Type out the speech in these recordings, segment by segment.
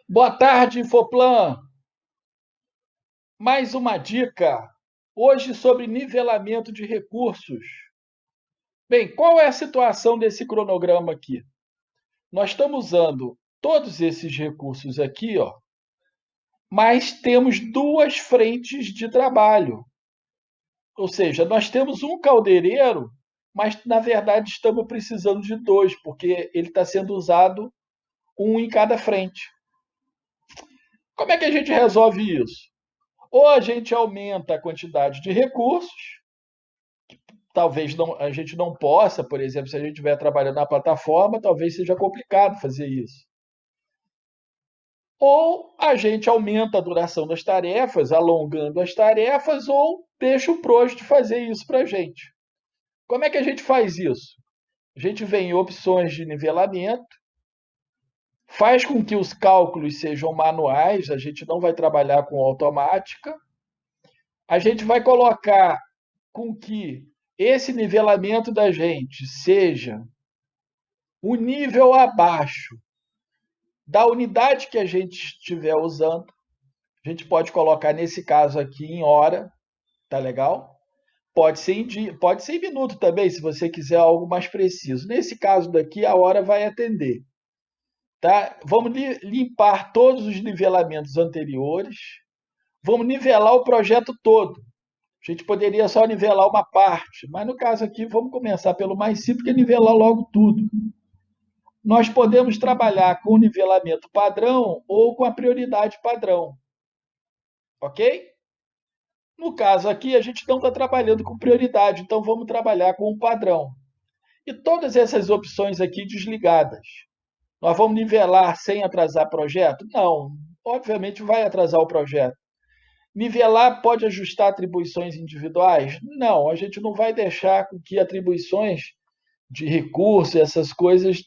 Boa tarde, Infoplan. Mais uma dica. Hoje sobre nivelamento de recursos. Bem, qual é a situação desse cronograma aqui? Nós estamos usando todos esses recursos aqui, ó, mas temos duas frentes de trabalho. Ou seja, nós temos um caldeireiro, mas na verdade estamos precisando de dois, porque ele está sendo usado um em cada frente. Como é que a gente resolve isso? Ou a gente aumenta a quantidade de recursos, talvez não, a gente não possa, por exemplo, se a gente estiver trabalhando na plataforma, talvez seja complicado fazer isso. Ou a gente aumenta a duração das tarefas, alongando as tarefas, ou deixa o Prost fazer isso para a gente. Como é que a gente faz isso? A gente vem em opções de nivelamento, faz com que os cálculos sejam manuais, a gente não vai trabalhar com automática, a gente vai colocar com que esse nivelamento da gente seja o nível abaixo da unidade que a gente estiver usando. A gente pode colocar nesse caso aqui em hora, tá legal? Pode ser em dia, pode ser em minuto também, se você quiser algo mais preciso. Nesse caso daqui, a hora vai atender, tá? Vamos limpar todos os nivelamentos anteriores. Vamos nivelar o projeto todo. A gente poderia só nivelar uma parte, mas no caso aqui, vamos começar pelo mais simples, que é nivelar logo tudo. Nós podemos trabalhar com o nivelamento padrão ou com a prioridade padrão, ok? No caso aqui, a gente não está trabalhando com prioridade, então vamos trabalhar com o padrão. E todas essas opções aqui desligadas. Nós vamos nivelar sem atrasar projeto? Não, obviamente vai atrasar o projeto. Nivelar pode ajustar atribuições individuais? Não, a gente não vai deixar que atribuições de recurso, essas coisas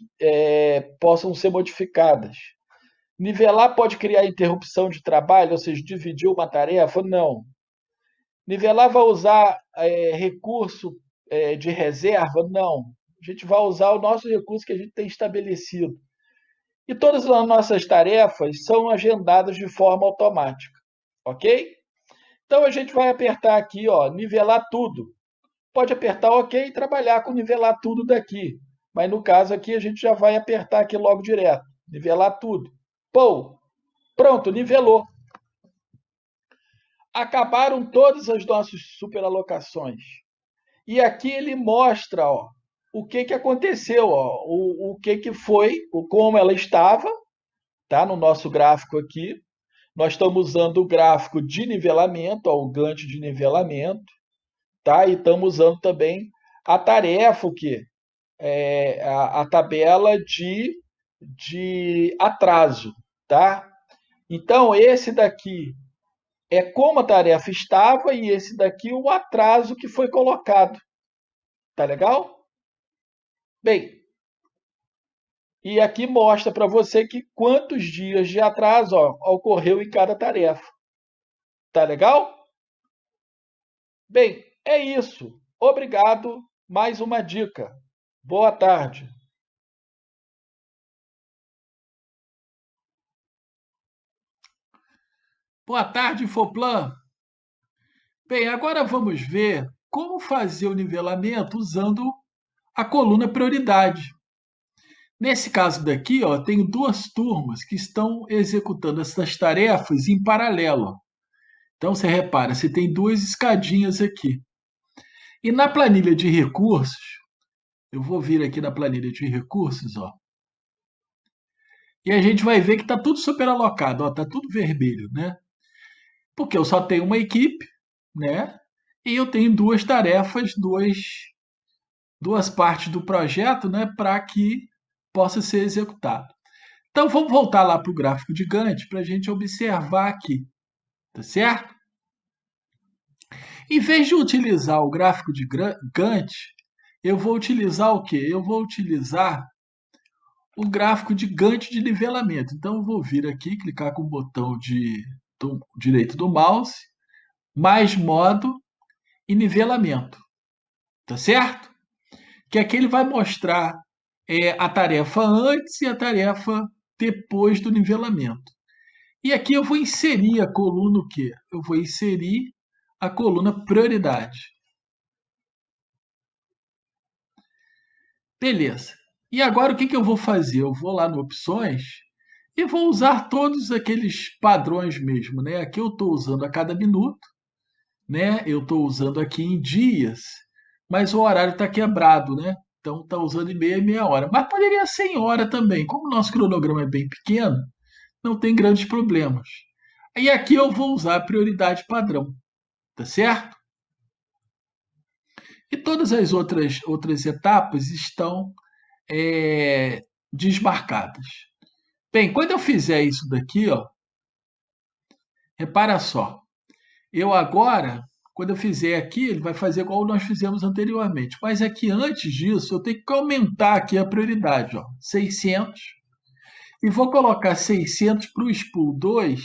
possam ser modificadas. Nivelar pode criar interrupção de trabalho, ou seja, dividir uma tarefa? Não. Nivelar vai usar recurso de reserva? Não. A gente vai usar o nosso recurso que a gente tem estabelecido. E todas as nossas tarefas são agendadas de forma automática, ok? Então a gente vai apertar aqui, ó, nivelar tudo. Pode apertar OK e trabalhar com nivelar tudo daqui. Mas no caso aqui, a gente já vai apertar aqui logo direto. Nivelar tudo. Pô, pronto, nivelou. Acabaram todas as nossas superalocações. E aqui ele mostra, ó, o que que aconteceu, ó, o que que foi, como ela estava, tá? No nosso gráfico aqui. Nós estamos usando o gráfico de nivelamento, ó, o Gantt de nivelamento, tá? E estamos usando também a tarefa, o quê? A tabela de atraso, tá? Então, esse daqui é como a tarefa estava e esse daqui o atraso que foi colocado. Tá legal? Bem, e aqui mostra para você que quantos dias de atraso ocorreu em cada tarefa. Tá legal? Bem, é isso. Obrigado. Mais uma dica. Boa tarde. Boa tarde, Infoplan. Bem, agora vamos ver como fazer o nivelamento usando a coluna prioridade. Nesse caso daqui, ó, tem duas turmas que estão executando essas tarefas em paralelo. Então você repara, você tem duas escadinhas aqui. E na planilha de recursos, eu vou vir aqui na planilha de recursos, ó, e a gente vai ver que está tudo superalocado, está tudo vermelho, né? Porque eu só tenho uma equipe, né? E eu tenho duas tarefas, duas partes do projeto, né, para que possa ser executado. Então vamos voltar lá para o gráfico de Gantt para a gente observar aqui, tá certo? Em vez de utilizar o gráfico de Gantt, eu vou utilizar o quê? Eu vou utilizar o gráfico de Gantt de nivelamento. Então eu vou vir aqui, clicar com o botão direito do mouse, mais modo e nivelamento, tá certo? Que aqui ele vai mostrar a tarefa antes e a tarefa depois do nivelamento. E aqui eu vou inserir a coluna o quê? Eu vou inserir a coluna prioridade. Beleza. E agora o que eu vou fazer? Eu vou lá no opções e vou usar todos aqueles padrões mesmo, né? Aqui eu estou usando a cada minuto, né? Eu estou usando aqui em dias, mas o horário está quebrado, né? Então está usando em meia hora. Mas poderia ser em hora também. Como o nosso cronograma é bem pequeno, não tem grandes problemas. E aqui eu vou usar a prioridade padrão, tá certo? E todas as outras etapas estão desmarcadas. Bem, quando eu fizer isso daqui, ó, repara só. Eu agora, quando eu fizer aqui, ele vai fazer igual nós fizemos anteriormente. Mas aqui, antes disso, eu tenho que aumentar aqui a prioridade, ó, 600. E vou colocar 600 para o spool 2,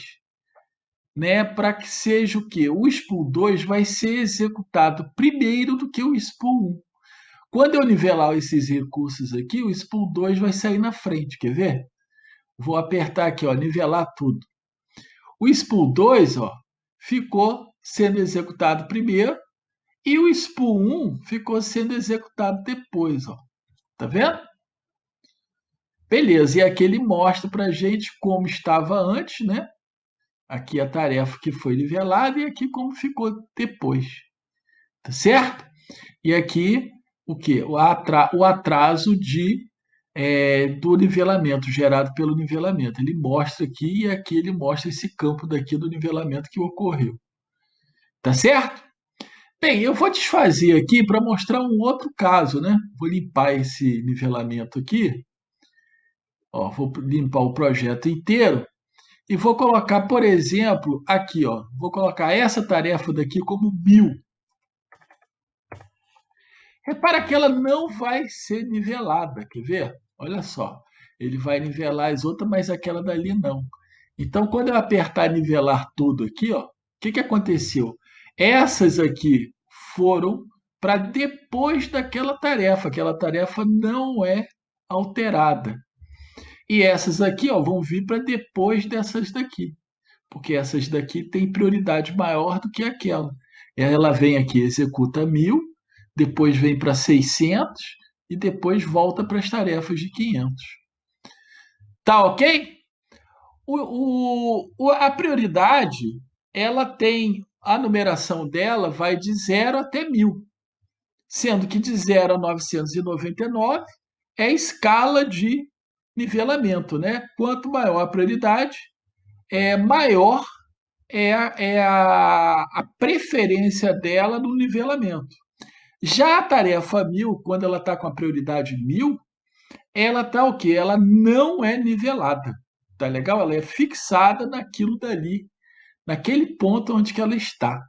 né, para que seja o quê? O spool 2 vai ser executado primeiro do que o spool 1. Quando eu nivelar esses recursos aqui, o spool 2 vai sair na frente, quer ver? Vou apertar aqui, ó, nivelar tudo. O spool 2, ó, ficou sendo executado primeiro e o spool 1 ficou sendo executado depois, ó. Tá vendo? Beleza, e aqui ele mostra para a gente como estava antes, né? Aqui a tarefa que foi nivelada e aqui como ficou depois. Tá certo? E aqui o que? O atraso do nivelamento, gerado pelo nivelamento. Ele mostra aqui e aqui ele mostra esse campo daqui do nivelamento que ocorreu. Tá certo? Bem, eu vou desfazer aqui para mostrar um outro caso, né? Vou limpar esse nivelamento aqui. Ó, vou limpar o projeto inteiro e vou colocar, por exemplo, aqui, ó. Vou colocar essa tarefa daqui como 1000. Repara que ela não vai ser nivelada, quer ver? Olha só, ele vai nivelar as outras, mas aquela dali não. Então, quando eu apertar nivelar tudo aqui, ó, o que aconteceu? Essas aqui foram para depois daquela tarefa. Aquela tarefa não é alterada. E essas aqui, ó, vão vir para depois dessas daqui, porque essas daqui têm prioridade maior do que aquela. Ela vem aqui, executa 1000, depois vem para 600 e depois volta para as tarefas de 500. Tá ok? A prioridade, ela tem, a numeração dela vai de 0 até 1000, sendo que de 0 a 999 é a escala de nivelamento, né? Quanto maior a prioridade, maior a preferência dela no nivelamento. Já a tarefa 1000, quando ela está com a prioridade 1000, ela está o quê? Ela não é nivelada. Tá legal? Ela é fixada naquilo dali, naquele ponto onde que ela está.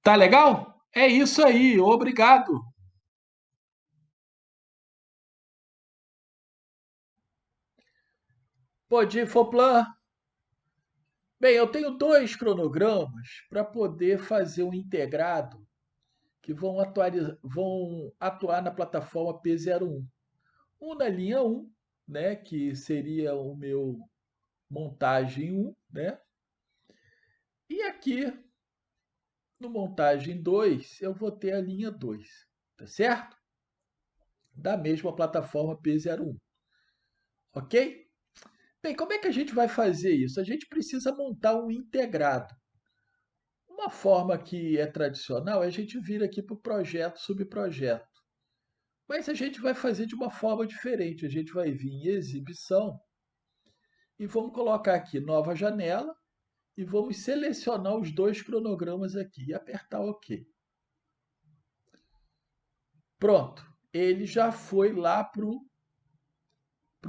Tá legal? É isso aí. Obrigado. Pode ir, Foplan. Bem, eu tenho dois cronogramas para poder fazer um integrado que vão atuar na plataforma P01. Um na linha 1, né, que seria o meu montagem 1, né? E aqui no montagem 2 eu vou ter a linha 2, tá certo? Da mesma plataforma P01, ok? Bem, como é que a gente vai fazer isso? A gente precisa montar um integrado. Uma forma que é tradicional é a gente vir aqui para o projeto, subprojeto. Mas a gente vai fazer de uma forma diferente. A gente vai vir em exibição e vamos colocar aqui nova janela e vamos selecionar os dois cronogramas aqui e apertar OK. Pronto, ele já foi lá para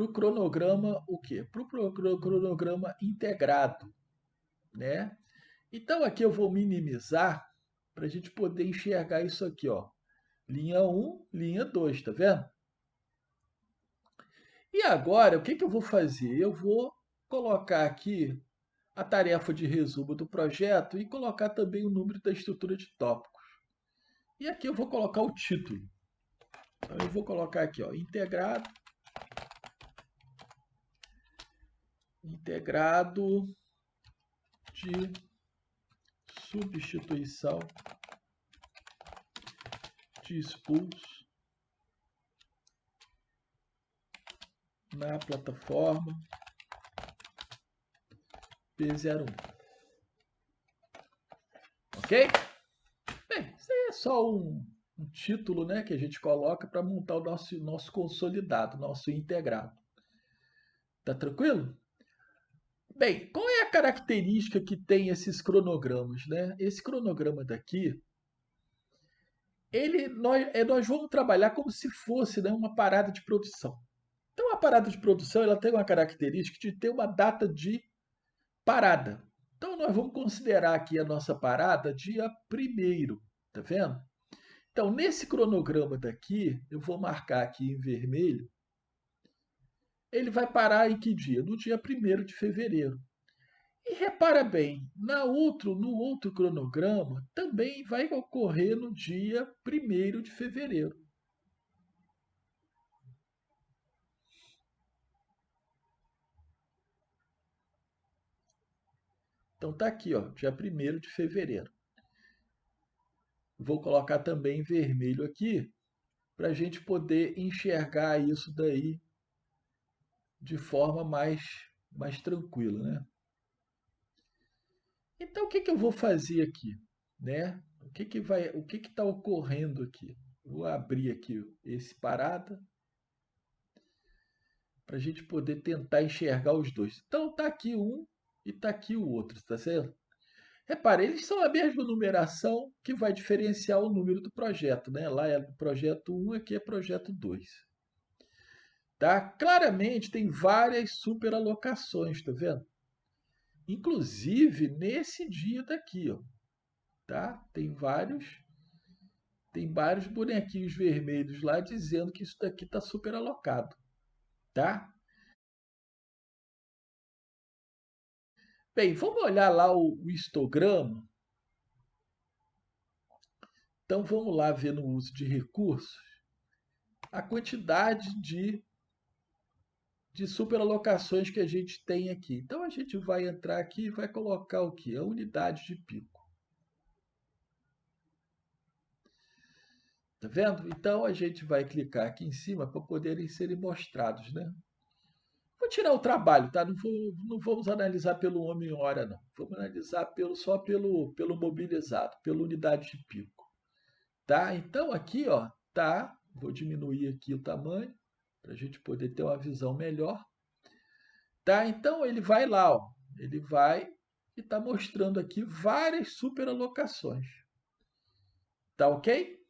o cronograma, o quê? Para o cronograma integrado, né? Então aqui eu vou minimizar para a gente poder enxergar isso aqui, ó. Linha 1, linha 2, tá vendo? E agora, o que eu vou fazer? Eu vou colocar aqui a tarefa de resumo do projeto e colocar também o número da estrutura de tópicos. E aqui eu vou colocar o título. Então eu vou colocar aqui, ó, integrado de substituição de spools na plataforma P01. Ok? Bem, isso aí é só um título, né, que a gente coloca para montar o nosso consolidado, nosso integrado. Tá tranquilo? Bem, qual é a característica que tem esses cronogramas, né? Esse cronograma daqui, nós vamos trabalhar como se fosse, né, uma parada de produção. Então, a parada de produção ela tem uma característica de ter uma data de parada. Então, nós vamos considerar aqui a nossa parada dia 1º, tá vendo? Então, nesse cronograma daqui, eu vou marcar aqui em vermelho, ele vai parar em que dia? No dia 1º de fevereiro. E repara bem, no outro cronograma, também vai ocorrer no dia 1º de fevereiro. Então tá aqui, ó, dia 1º de fevereiro. Vou colocar também em vermelho aqui, para a gente poder enxergar isso daí de forma mais tranquila, né? Então, o que eu vou fazer aqui, né? O que está ocorrendo aqui? Vou abrir aqui esse parada para a gente poder tentar enxergar os dois. Então, tá aqui um e tá aqui o outro, tá certo? Repare, eles são a mesma numeração que vai diferenciar o número do projeto, né? Lá é projeto 1, aqui é projeto 2. Tá? Claramente tem várias superalocações, tá vendo? Inclusive nesse dia daqui, ó, tá? Tem vários bonequinhos vermelhos lá dizendo que isso daqui está superalocado, tá? Bem, vamos olhar lá o histograma. Então vamos lá ver no uso de recursos a quantidade de superalocações que a gente tem aqui. Então a gente vai entrar aqui e vai colocar o que? A unidade de pico. Tá vendo? Então a gente vai clicar aqui em cima para poderem serem mostrados, né? Vou tirar o trabalho, tá? Não vamos analisar pelo homem-hora, não. Vamos analisar só pelo mobilizado, pela unidade de pico. Tá? Então aqui, ó, tá. Vou diminuir aqui o tamanho para a gente poder ter uma visão melhor. Tá? Então ele vai lá, ó. Ele vai e está mostrando aqui várias superalocações. Tá ok?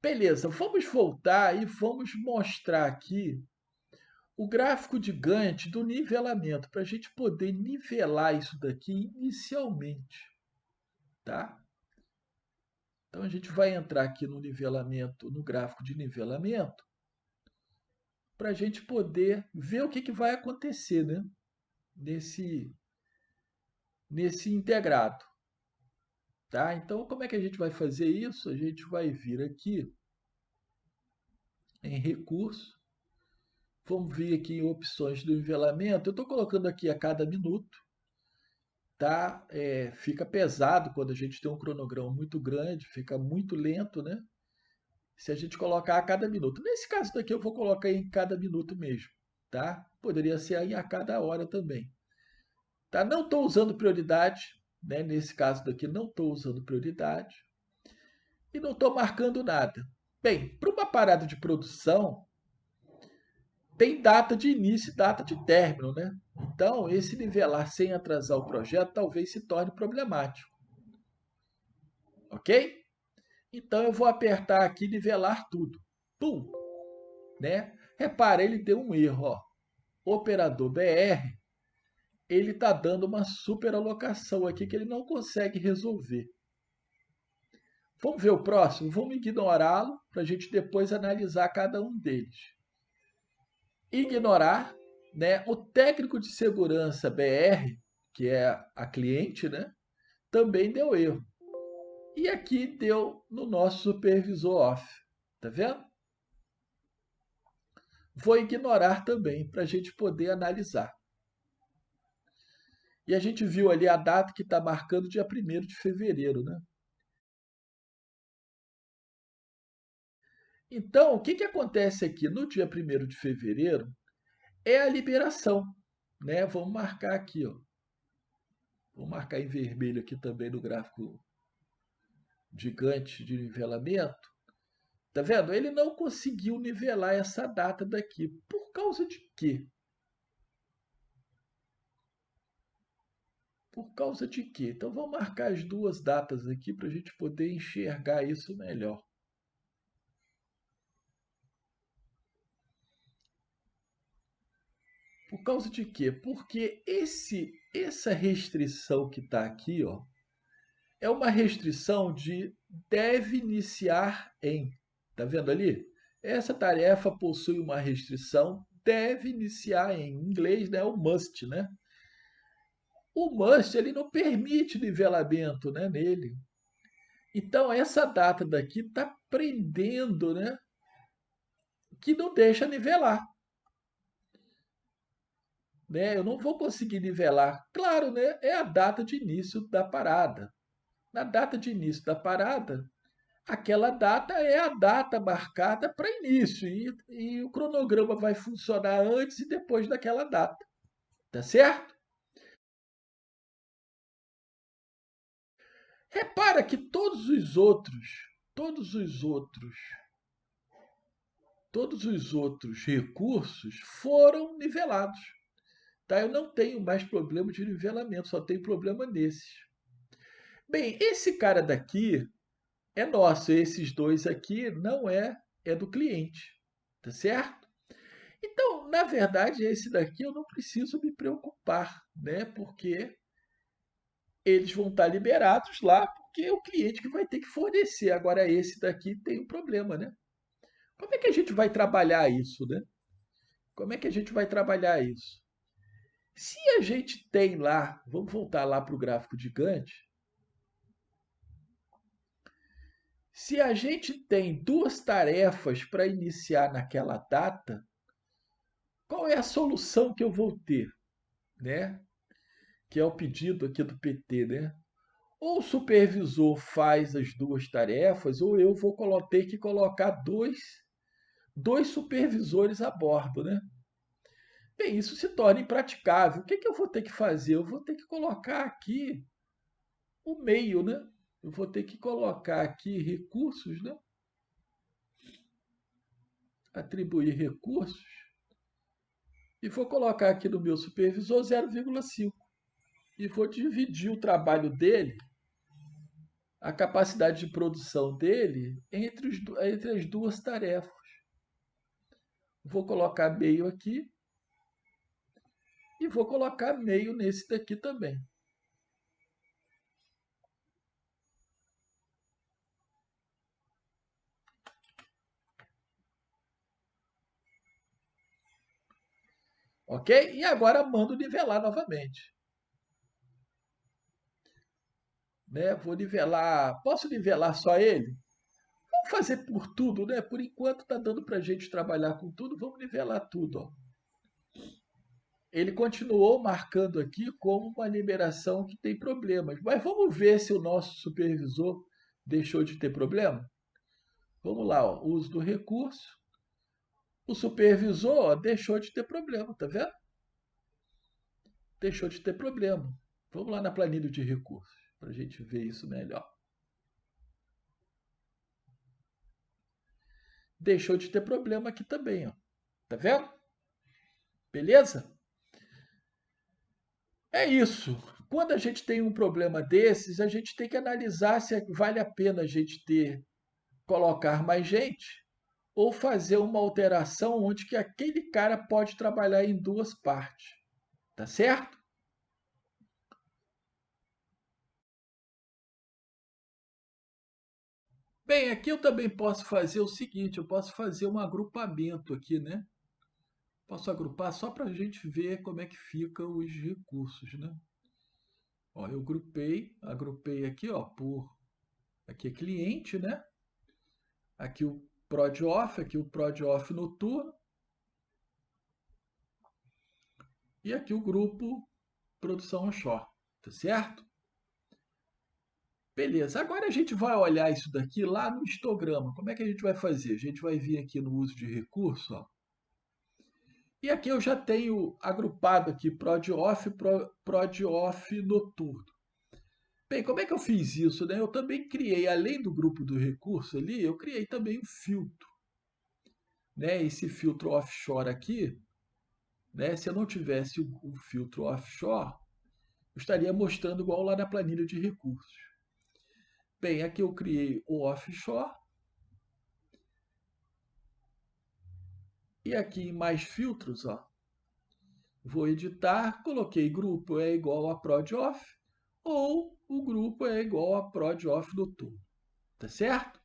Beleza, vamos voltar e vamos mostrar aqui o gráfico de Gantt do nivelamento, para a gente poder nivelar isso daqui inicialmente. Tá? Então a gente vai entrar aqui no nivelamento, no gráfico de nivelamento, para a gente poder ver o que vai acontecer, né? nesse integrado. Tá? Então, como é que a gente vai fazer isso? A gente vai vir aqui em recurso, vamos vir aqui em opções do nivelamento. Eu estou colocando aqui a cada minuto, tá? Fica pesado quando a gente tem um cronograma muito grande, fica muito lento, né? Se a gente colocar a cada minuto. Nesse caso daqui eu vou colocar em cada minuto mesmo, tá? Poderia ser aí a cada hora também. Tá? Não estou usando prioridade, né? Nesse caso daqui não estou usando prioridade e não estou marcando nada. Bem, para uma parada de produção, tem data de início e data de término, né? Então, esse nivelar sem atrasar o projeto talvez se torne problemático. Ok? Então, eu vou apertar aqui nivelar tudo. Pum! Né? Repara, ele deu um erro. Ó. Operador BR, ele está dando uma superalocação aqui que ele não consegue resolver. Vamos ver o próximo? Vamos ignorá-lo para a gente depois analisar cada um deles. Ignorar, né? O técnico de segurança BR, que é a cliente, né? Também deu erro. E aqui deu no nosso supervisor off. Tá vendo? Vou ignorar também para a gente poder analisar. E a gente viu ali a data que está marcando dia 1º de fevereiro, né? Então, o que, que acontece aqui? No dia 1º de fevereiro é a liberação, né? Vamos marcar aqui, ó. Vou marcar em vermelho aqui também no gráfico gigante de nivelamento. Tá vendo? Ele não conseguiu nivelar essa data daqui. Por causa de quê? Por causa de quê? Então vamos marcar as duas datas aqui para a gente poder enxergar isso melhor. Por causa de quê? Porque essa restrição que está aqui, ó, é uma restrição de deve iniciar em. Tá vendo ali? Essa tarefa possui uma restrição deve iniciar em inglês, né? O must, né? O must ele não permite nivelamento, né, nele. Então essa data daqui está prendendo, né, que não deixa nivelar, né? Eu não vou conseguir nivelar. Claro, né? É a data de início da parada. Na data de início da parada, aquela data é a data marcada para início e o cronograma vai funcionar antes e depois daquela data, tá certo? Repara que todos os outros, todos os outros recursos foram nivelados, tá? Eu não tenho mais problema de nivelamento, só tenho problema nesses. Bem, esse cara daqui é nosso, esses dois aqui não é do cliente, tá certo? Então, na verdade, esse daqui eu não preciso me preocupar, né? Porque eles vão estar liberados lá, porque é o cliente que vai ter que fornecer. Agora, esse daqui tem um problema, né? Como é que a gente vai trabalhar isso, né? Como é que a gente vai trabalhar isso? Se a gente tem lá, vamos voltar lá para o gráfico gigante, se a gente tem duas tarefas para iniciar naquela data, qual é a solução que eu vou ter, né? Que é o pedido aqui do PT, né? Ou o supervisor faz as duas tarefas, ou eu vou ter que colocar dois supervisores a bordo, né? Bem, isso se torna impraticável. O que, que eu vou ter que fazer? Eu vou ter que colocar aqui o meio, né? Eu vou ter que colocar aqui recursos, né? Atribuir recursos. E vou colocar aqui no meu supervisor 0,5. E vou dividir o trabalho dele, a capacidade de produção dele, entre as duas tarefas. Vou colocar meio aqui e vou colocar meio nesse daqui também. Ok? E agora mando nivelar novamente. Né? Vou nivelar. Posso nivelar só ele? Vamos fazer por tudo, né? Por enquanto está dando para a gente trabalhar com tudo. Vamos nivelar tudo. Ó. Ele continuou marcando aqui como uma liberação que tem problemas. Mas vamos ver se o nosso supervisor deixou de ter problema? Vamos lá, ó. Uso do recurso. O supervisor ó, deixou de ter problema, tá vendo? Deixou de ter problema. Vamos lá na planilha de recursos para a gente ver isso melhor. Deixou de ter problema aqui também, ó. Tá vendo? Beleza? É isso. Quando a gente tem um problema desses, a gente tem que analisar se vale a pena a gente colocar mais gente ou fazer uma alteração onde que aquele cara pode trabalhar em duas partes. Tá certo? Bem, aqui eu também posso fazer o seguinte, eu posso fazer um agrupamento aqui, né? Posso agrupar só para a gente ver como é que ficam os recursos, né? Ó, eu agrupei aqui, ó, aqui é cliente, né? Aqui o prod off, aqui o prod off noturno. e aqui o grupo produção offshore, tá certo? Beleza, agora a gente vai olhar isso daqui lá no histograma. Como é que a gente vai fazer? A gente vai vir aqui no uso de recurso, ó, e aqui eu já tenho agrupado aqui prod off, prod off noturno. Bem, como é que eu fiz isso, né? Eu também criei, além do grupo do recurso ali, eu criei também um filtro, né? Esse filtro offshore aqui, né? Se eu não tivesse o filtro offshore, eu estaria mostrando igual lá na planilha de recursos. Bem, aqui eu criei o offshore e aqui em mais filtros, ó, vou editar, coloquei grupo é igual a prod off ou o grupo é igual a prod off do tool, tá certo?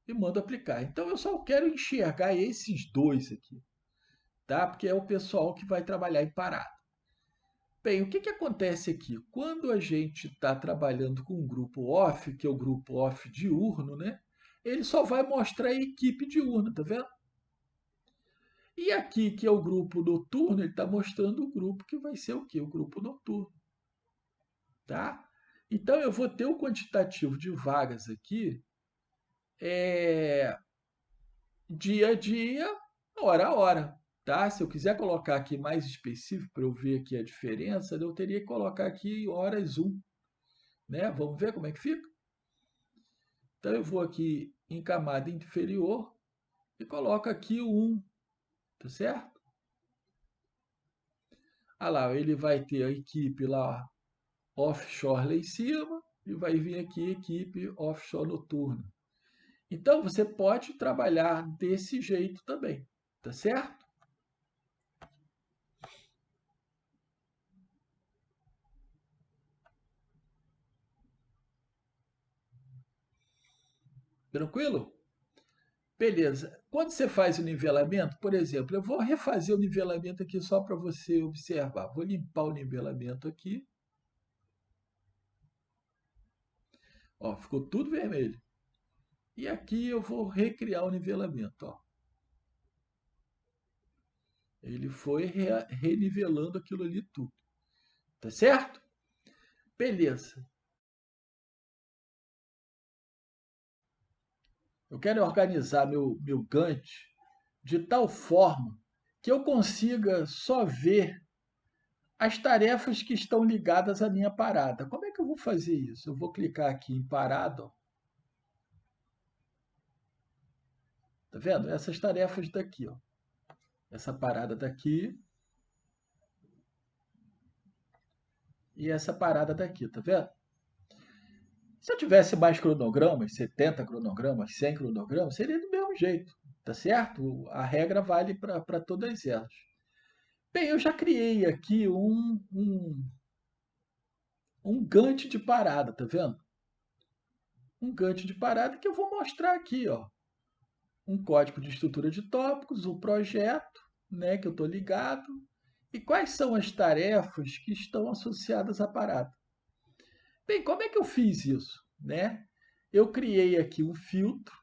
E mando aplicar. Então eu só quero enxergar esses dois aqui, tá? Porque é o pessoal que vai trabalhar em parada. Bem, o que que acontece aqui? Quando a gente está trabalhando com um grupo off, que é o grupo off diurno, né? Ele só vai mostrar a equipe diurna, tá vendo? E aqui, que é o grupo noturno, ele está mostrando o grupo que vai ser o quê? O grupo noturno, tá? Então, eu vou ter o quantitativo de vagas aqui é, dia a dia, hora a hora, tá? Se eu quiser colocar aqui mais específico para eu ver aqui a diferença, eu teria que colocar aqui horas um, né? Vamos ver como é que fica? Então, eu vou aqui em camada inferior e coloco aqui o 1, tá certo? Ah lá, ele vai ter a equipe lá offshore lá em cima e vai vir aqui equipe offshore noturna. Então você pode trabalhar desse jeito também, tá certo? Tranquilo? Beleza. Quando você faz o nivelamento, por exemplo, eu vou refazer o nivelamento aqui só para você observar. Vou limpar o nivelamento aqui. Ó, ficou tudo vermelho. E aqui eu vou recriar o nivelamento. Ó. Ele foi renivelando aquilo ali tudo. Tá certo? Beleza. Eu quero organizar meu Gantt de tal forma que eu consiga só ver as tarefas que estão ligadas à minha parada. Como é que eu vou fazer isso? Eu vou clicar aqui em parada, ó. Tá vendo? Essas tarefas daqui, ó. Essa parada daqui e essa parada daqui, tá vendo? Se eu tivesse mais cronogramas, 70 cronogramas, 100 cronogramas, seria do mesmo jeito, tá certo? A regra vale para todas elas. Bem, eu já criei aqui um Gantt de parada, tá vendo? Um Gantt de parada que eu vou mostrar aqui, ó. Um código de estrutura de tópicos, um projeto, né, que eu estou ligado, e quais são as tarefas que estão associadas à parada. Bem, como é que eu fiz isso? Né? Eu criei um filtro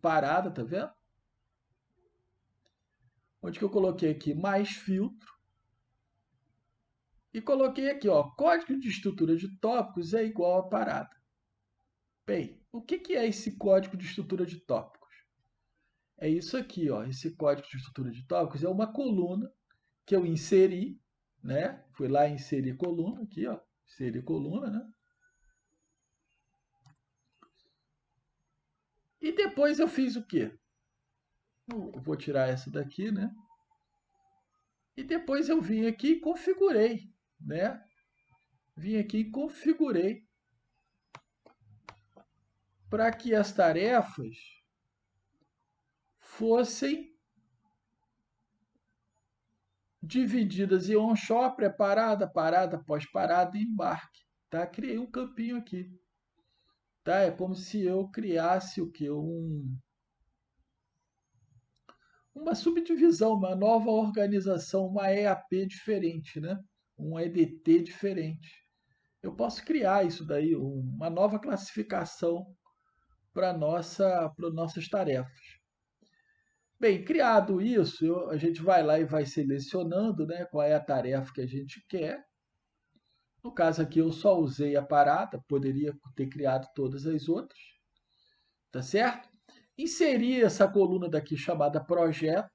parada, tá vendo? Onde que eu coloquei aqui mais filtro, e coloquei aqui, ó, código de estrutura de tópicos é igual a parada. Bem, o que que é esse código de estrutura de tópicos? É isso aqui, ó, esse código de estrutura de tópicos é uma coluna que eu inseri, né? Fui lá e inseri coluna aqui, ó, inseri coluna, né? E depois eu fiz o quê? Eu vou tirar essa daqui, né? E depois eu vim aqui e configurei, né? Vim aqui e configurei para que as tarefas fossem divididas em onshore, preparada, parada, pós-parada e embarque. Tá? Criei um campinho aqui. Tá? É como se eu criasse o quê? Uma subdivisão, uma nova organização, uma EAP diferente, né? Um EDT diferente. Eu posso criar isso daí, uma nova classificação para nossas tarefas. Bem, criado isso, a gente vai lá e vai selecionando, né, qual é a tarefa que a gente quer. No caso aqui, eu só usei a parada, poderia ter criado todas as outras, tá certo? Inseri essa coluna daqui chamada projeto,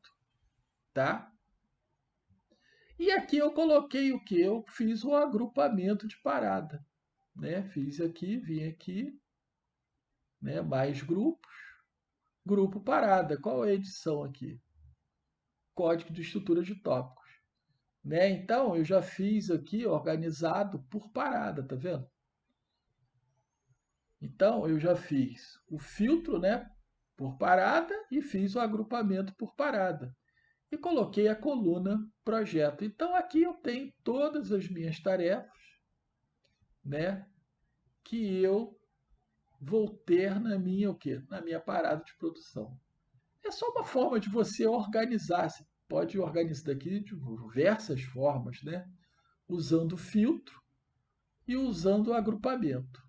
tá? E aqui eu coloquei o que? Eu fiz o agrupamento de parada, né? Fiz aqui, vim aqui, né? Mais grupos, grupo parada. Qual é a edição aqui? Código de estrutura de tópicos, né? Então eu já fiz aqui organizado por parada, tá vendo? Então eu já fiz o filtro, né? Por parada e fiz o agrupamento por parada. E coloquei a coluna projeto. Então aqui eu tenho todas as minhas tarefas, né? Que eu vou ter na minha o quê? Na minha parada de produção. É só uma forma de você organizar. Você pode organizar daqui de diversas formas, né? Usando o filtro e usando o agrupamento.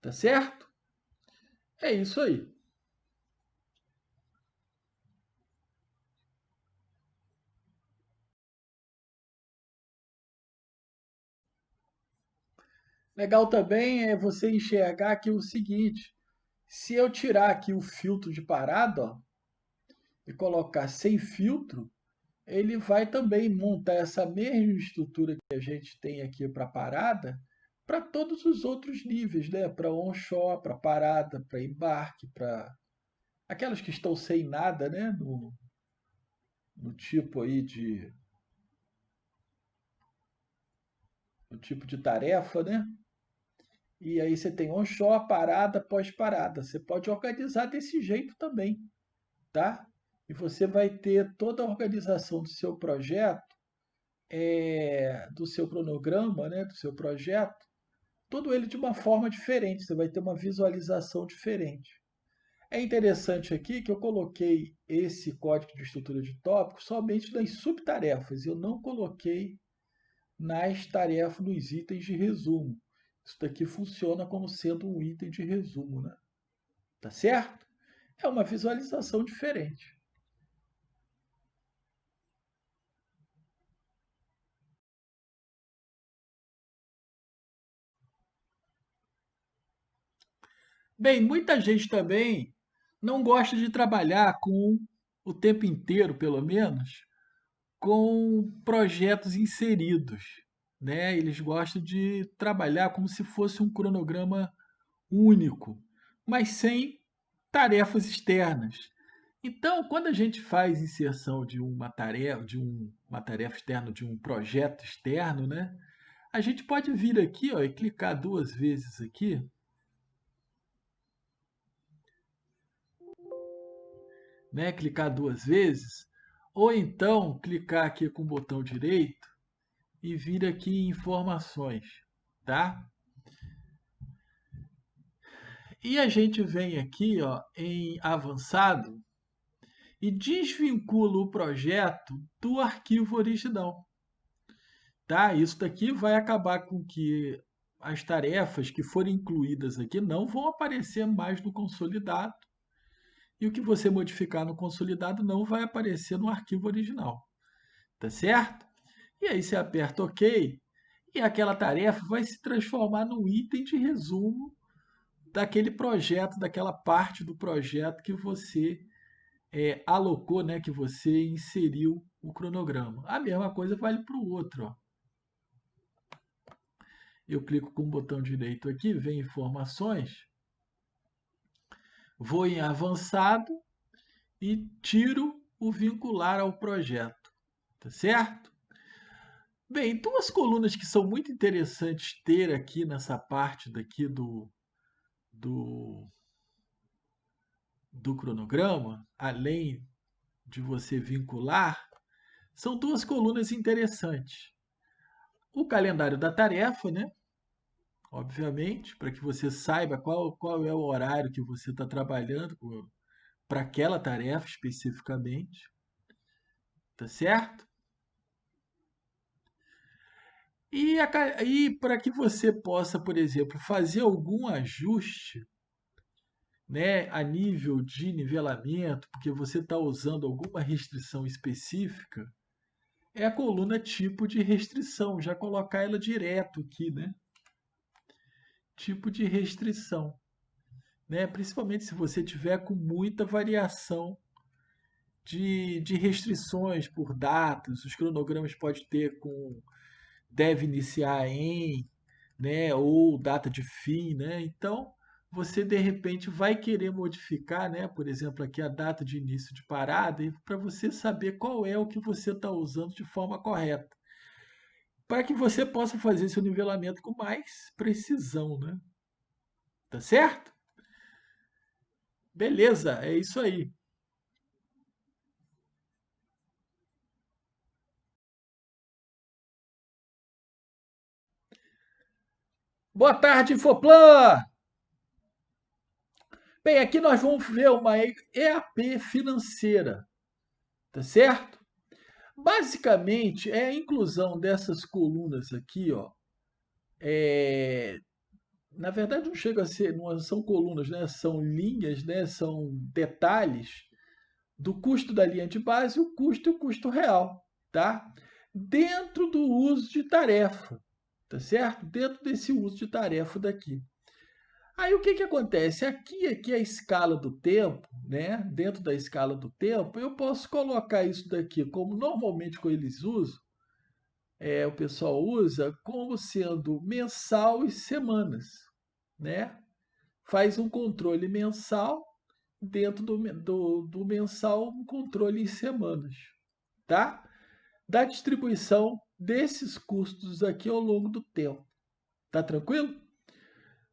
Tá certo? É isso aí. Legal também é você enxergar aqui o seguinte: se eu tirar aqui o filtro de parada, ó, e colocar sem filtro, ele vai também montar essa mesma estrutura que a gente tem aqui para parada para todos os outros níveis, né? Para onshore, para parada, para embarque, para aquelas que estão sem nada, né? No tipo aí no tipo de tarefa, né? E aí você tem onshore, parada, pós-parada. Você pode organizar desse jeito também, tá? E você vai ter toda a organização do seu projeto, do seu cronograma, né? Do seu projeto, todo ele de uma forma diferente. Você vai ter uma visualização diferente. É interessante aqui que eu coloquei esse código de estrutura de tópicos somente nas subtarefas. Eu não coloquei nas tarefas, nos itens de resumo. Isso daqui funciona como sendo um item de resumo, né? Tá certo? É uma visualização diferente. Bem, muita gente também não gosta de trabalhar com o tempo inteiro, pelo menos, com projetos inseridos, né? Eles gostam de trabalhar como se fosse um cronograma único, mas sem tarefas externas. Então, quando a gente faz inserção de uma tarefa externa, de um projeto externo, né? A gente pode vir aqui, ó, e clicar duas vezes aqui, né? Clicar duas vezes, ou então clicar aqui com o botão direito e vir aqui em informações, tá? E a gente vem aqui, ó, em avançado e desvincula o projeto do arquivo original, tá? Isso daqui vai acabar com que as tarefas que forem incluídas aqui não vão aparecer mais no consolidado e o que você modificar no consolidado não vai aparecer no arquivo original, tá certo? E aí você aperta OK e aquela tarefa vai se transformar num item de resumo daquele projeto, daquela parte do projeto que você alocou, né, que você inseriu o cronograma. A mesma coisa vale para o outro. Ó. Eu clico com o botão direito aqui, vem informações, vou em avançado e tiro o vincular ao projeto. Tá certo? Bem, duas colunas que são muito interessantes ter aqui nessa parte daqui do, do cronograma, além de você vincular, são duas colunas interessantes. O calendário da tarefa, né? Obviamente, para que você saiba qual é o horário que você está trabalhando para aquela tarefa especificamente, tá certo? E para que você possa, por exemplo, fazer algum ajuste né, a nível de nivelamento, porque você está usando alguma restrição específica, é a coluna tipo de restrição, já colocar ela direto aqui, né? Tipo de restrição, né? Principalmente se você tiver com muita variação de restrições por datas, os cronogramas pode ter com deve iniciar em, né, ou data de fim, né? Então, você de repente vai querer modificar, né, por exemplo, aqui a data de início de parada, para você saber qual é o que você está usando de forma correta, para que você possa fazer seu nivelamento com mais precisão, né? Tá certo? Beleza, é isso aí. Boa tarde, Infoplan! Bem, aqui nós vamos ver uma EAP financeira, tá certo? Basicamente, é a inclusão dessas colunas aqui, ó. É, na verdade, não chega a ser, não são colunas, né? São linhas, né? São detalhes do custo da linha de base, o custo e o custo real, tá? Dentro do uso de tarefa, tá certo? Dentro desse uso de tarefa daqui. Aí o que que acontece? Aqui a escala do tempo, né? Dentro da escala do tempo, eu posso colocar isso daqui como normalmente que eles usam, o pessoal usa como sendo mensal e semanas, né? Faz um controle mensal, dentro do mensal, um controle em semanas, tá? Da distribuição desses custos aqui ao longo do tempo. Tá tranquilo?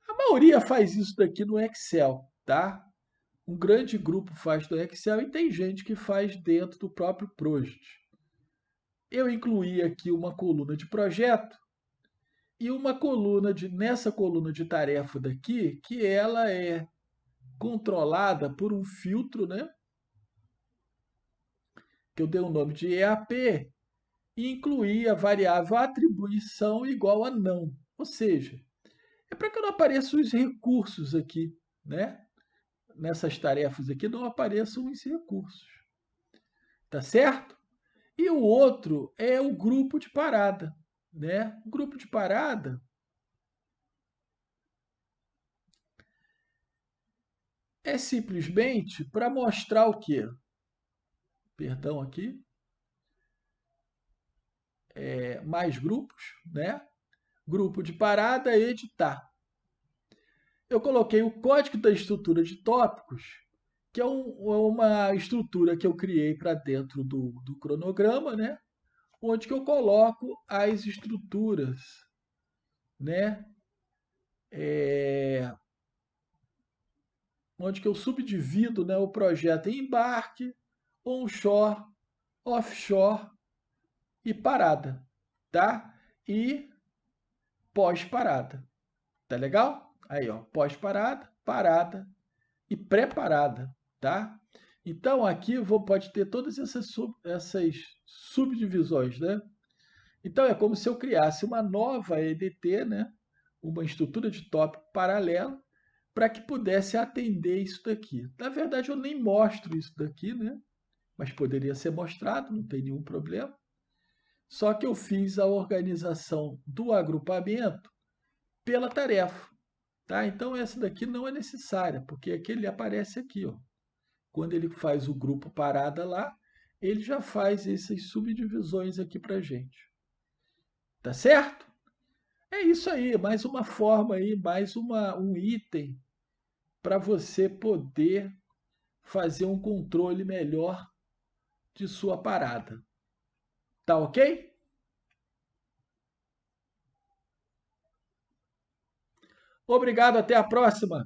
A maioria faz isso daqui no Excel, tá? Um grande grupo faz no Excel e tem gente que faz dentro do próprio Project. Eu incluí aqui uma coluna de projeto e uma coluna nessa coluna de tarefa daqui, que ela é controlada por um filtro, né? Que eu dei o nome de EAP, e incluí a variável atribuição igual a não. Ou seja, é para que não apareçam os recursos aqui, né? Nessas tarefas aqui não apareçam os recursos. Tá certo? E o outro é o grupo de parada, né? O grupo de parada é simplesmente para mostrar o quê? Perdão aqui, mais grupos, né? Grupo de parada, editar. Eu coloquei o código da estrutura de tópicos, que é uma estrutura que eu criei para dentro do cronograma, né? Onde que eu coloco as estruturas, né? É, onde que eu subdivido, né, o projeto em embarque, onshore, offshore e parada, tá? E pós-parada. Tá legal? Aí, ó, pós-parada, parada e pré-parada, tá? Então, aqui pode ter todas essas subdivisões, né? Então, é como se eu criasse uma nova EDT, né? Uma estrutura de tópico paralela, para que pudesse atender isso daqui. Na verdade, eu nem mostro isso daqui, né? Mas poderia ser mostrado, não tem nenhum problema. Só que eu fiz a organização do agrupamento pela tarefa, tá? Então essa daqui não é necessária, porque aqui ele aparece aqui, ó. Quando ele faz o grupo parada lá, ele já faz essas subdivisões aqui para gente. Tá certo? É isso aí, mais uma forma aí, um item para você poder fazer um controle melhor de sua parada. Tá ok? Obrigado, até a próxima.